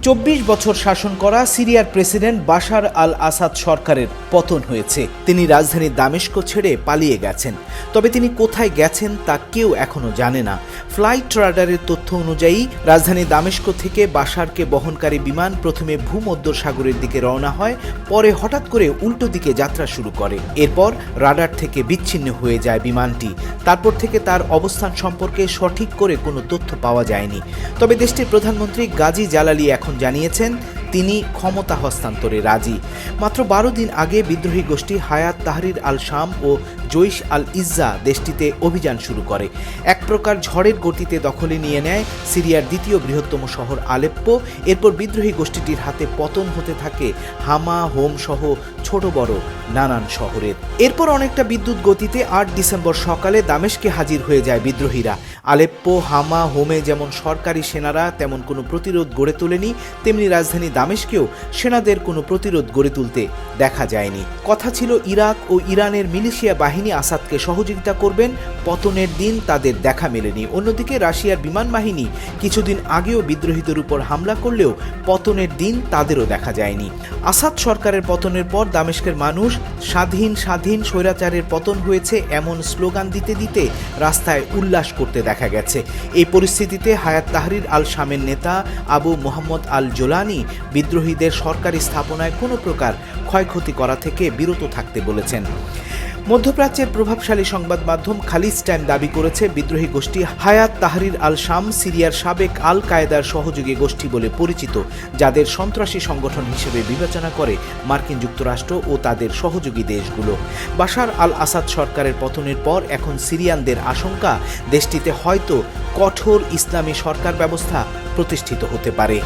২৪ বছর শাসন করা সিরিয়ার প্রেসিডেন্ট বাশার আল আসাদ সরকারের পতন হয়েছে। তিনি রাজধানী দামেস্ক ছেড়ে পালিয়ে গেছেন। তবে তিনি কোথায় গেছেন তা কেউ এখনো জানে না। ফ্লাইট রাডারের তথ্য অনুযায়ী রাজধানী দামেস্ক থেকে বাশারকে বহনকারী বিমান প্রথমে ভূমধ্য সাগরের দিকে রওনা হয়, পরে হঠাৎ করে উল্টো দিকে যাত্রা শুরু করে। এরপর রাডার থেকে বিচ্ছিন্ন হয়ে যায় বিমানটি। তারপর থেকে তার অবস্থান সম্পর্কে সঠিক করে কোনো তথ্য পাওয়া যায়নি। তবে দেশটির প্রধানমন্ত্রী গাজী জালালি এখন জানিয়েছেন তিনি ক্ষমতা হস্তান্তরে রাজি। মাত্র ১২ দিন আগে বিদ্রোহী গোষ্ঠী হায়াত তাহরির আল শাম ও জৈশ আল ইজ্জা দেশটিতে অভিযান শুরু করে। এক প্রকার ঝড়ের গতিতে দখলে নিয়ে নেয় সিরিয়ার দ্বিতীয় বৃহত্তম শহর আলেপ্পো। এরপর বিদ্রোহী গোষ্ঠীটির হাতে পতন হতে থাকে হামা, হোম সহ ছোট বড় নানান শহরের। এরপর অনেকটা বিদ্যুৎ গতিতে ৮ ডিসেম্বর সকালে দামেস্কে হাজির হয়ে যায় বিদ্রোহীরা। আলেপ্পো, হামা, হোমে যেমন সরকারি সেনারা তেমন কোনো প্রতিরোধ গড়ে তোলেনি, তেমনি রাজধানী দামেস্কেও সেনাদের কোনো প্রতিরোধ গড়ে তুলতে দেখা যায়নি। কথা ছিল ইরাক ও ইরানের মিলিশিয়া বাহিনী আসাদকে সহযোগিতা করবেন। পতনের দিন তাদের দেখা মেলেনি। অন্যদিকে রাশিয়ার বিমান বাহিনী কিছুদিন আগেও বিদ্রোহীদের উপর হামলা করলেও পতনের দিন তাদেরও দেখা যায়নি। আসাদ সরকারের পতনের পর দামেস্কের মানুষ স্বাধীন স্বাধীন, স্বৈরাচারের পতন হয়েছে এমন স্লোগান দিতে দিতে রাস্তায় উল্লাস করতে দেখা গেছে। এই পরিস্থিতিতে হায়াত তাহরির আল শামের নেতা আবু মোহাম্মদ আল জোলানি বিদ্রোহীদের সরকারি স্থাপনায় কোনো প্রকার ক্ষয়ক্ষতি করা থেকে বিরত থাকতে বলেছেন। মধ্যপ্রাচ্যের প্রভাবশালী সংবাদ মাধ্যম খালিজ টাইম দাবি করেছে বিদ্রোহী গোষ্ঠী হায়াত তাহরির আল শাম সিরিয়ার সাবেক আল কায়েদার সহযোগী গোষ্ঠী বলে পরিচিত, যাদের সন্ত্রাসী সংগঠন হিসেবে বিবেচনা করে মার্কিন যুক্তরাষ্ট্র ও তাদের সহযোগী দেশগুলো। বাশার আল আসাদ সরকারের পতনের পর এখন সিরিয়ানদের আশঙ্কা দেশটিতে হয়তো কঠোর ইসলামী সরকার ব্যবস্থা প্রতিষ্ঠিত হতে পারে।